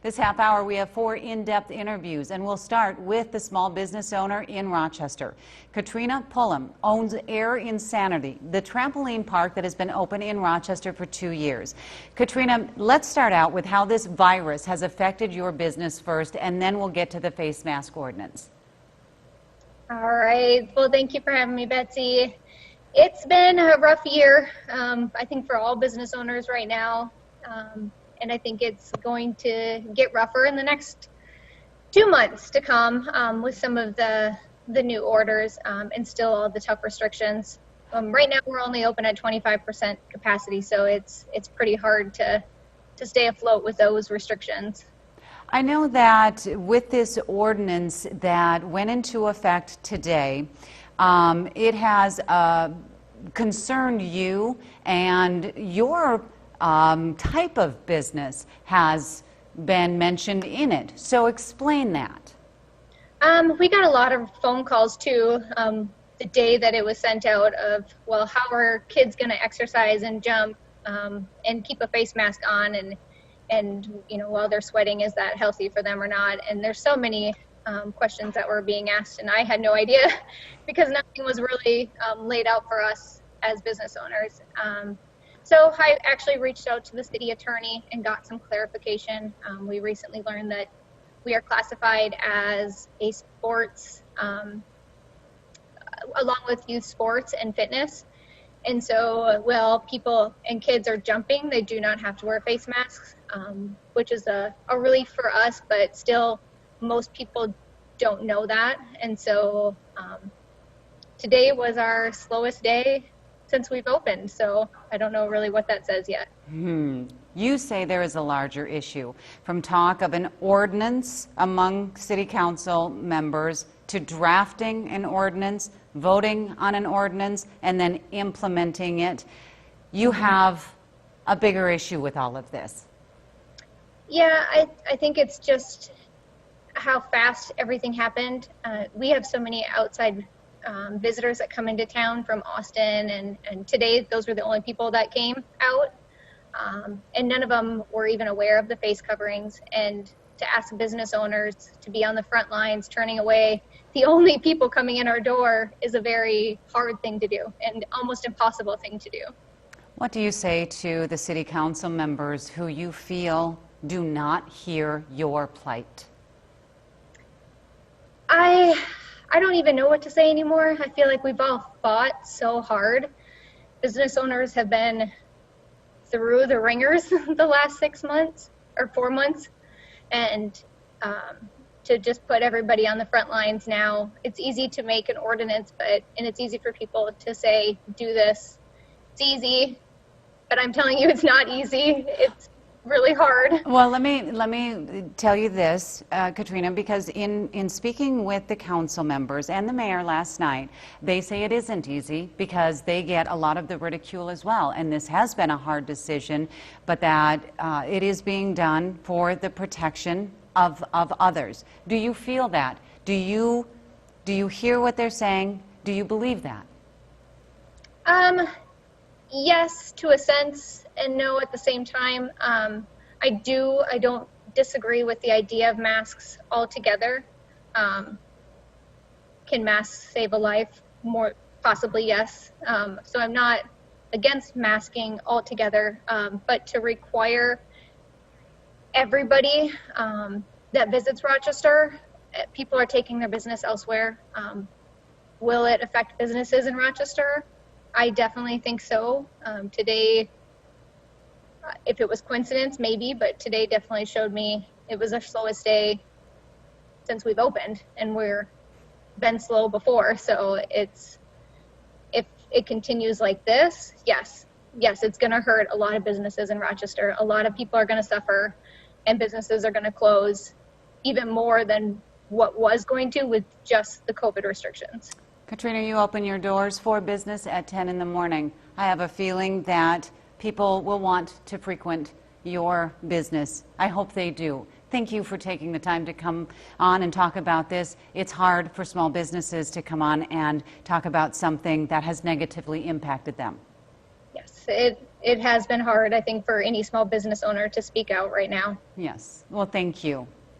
This half hour, we have 4 in-depth interviews, and we'll start with the small business owner in Rochester. Katrina Pullum owns Air Insanity, the trampoline park that has been open in Rochester for 2 years. Katrina, let's start out with how this virus has affected your business first, and then we'll get to the face mask ordinance. All right. Well, thank you for having me, Betsy. It's been a rough year, I think, for all business owners right now. And I think it's going to get rougher in the next 2 months to come with some of the new orders and still all the tough restrictions. Right now we're only open at 25% capacity, so it's pretty hard to stay afloat with those restrictions. I know that with this ordinance that went into effect today, it has concerned you, and your type of business has been mentioned in it. So explain that. We got a lot of phone calls too the day that it was sent out of, well, how are kids going to exercise and jump and keep a face mask on, and you know, while they're sweating, is that healthy for them or not? And there's so many questions that were being asked, and I had no idea because nothing was really laid out for us as business owners. So I actually reached out to the city attorney and got some clarification. We recently learned that we are classified as a sports, along with youth sports and fitness. And so, well, people and kids are jumping, they do not have to wear face masks, which is a relief for us, but still most people don't know that. And so today was our slowest day since we've opened, so I don't know really what that says yet. You say there is a larger issue, from talk of an ordinance among city council members to drafting an ordinance, voting on an ordinance, and then implementing it. You have a bigger issue with all of this. Yeah, I think it's just how fast everything happened. We have so many outside visitors that come into town from Austin, and today those were the only people that came out, and none of them were even aware of the face coverings. And to ask business owners to be on the front lines turning away the only people coming in our door is a very hard thing to do and almost impossible thing to do. What do you say to the city council members who you feel do not hear your plight? I don't even know what to say anymore. I feel like we've all fought so hard. Business owners have been through the ringers the last 6 months or 4 months, and to just put everybody on the front lines now, it's easy to make an ordinance, and it's easy for people to say, do this. It's easy, but I'm telling you, it's not easy. It's really hard. Well, let me tell you this, Katrina, because in speaking with the council members and the mayor last night, they say it isn't easy because they get a lot of the ridicule as well, and this has been a hard decision, but that it is being done for the protection of others. Do you feel that? Do you hear what they're saying? Do you believe that? Yes, to a sense, and no at the same time. I don't disagree with the idea of masks altogether. Can masks save a life? More possibly, yes. So I'm not against masking altogether, but to require everybody that visits Rochester, people are taking their business elsewhere. Will it affect businesses in Rochester? I definitely think so. Today, if it was coincidence, maybe, but today definitely showed me it was our slowest day since we've opened, and we're been slow before. So if it continues like this, yes, it's going to hurt a lot of businesses in Rochester. A lot of people are going to suffer, and businesses are going to close even more than what was going to with just the COVID restrictions. Katrina, you open your doors for business at 10 in the morning. I have a feeling that people will want to frequent your business. I hope they do. Thank you for taking the time to come on and talk about this. It's hard for small businesses to come on and talk about something that has negatively impacted them. Yes, it has been hard, I think, for any small business owner to speak out right now. Yes. Well, thank you.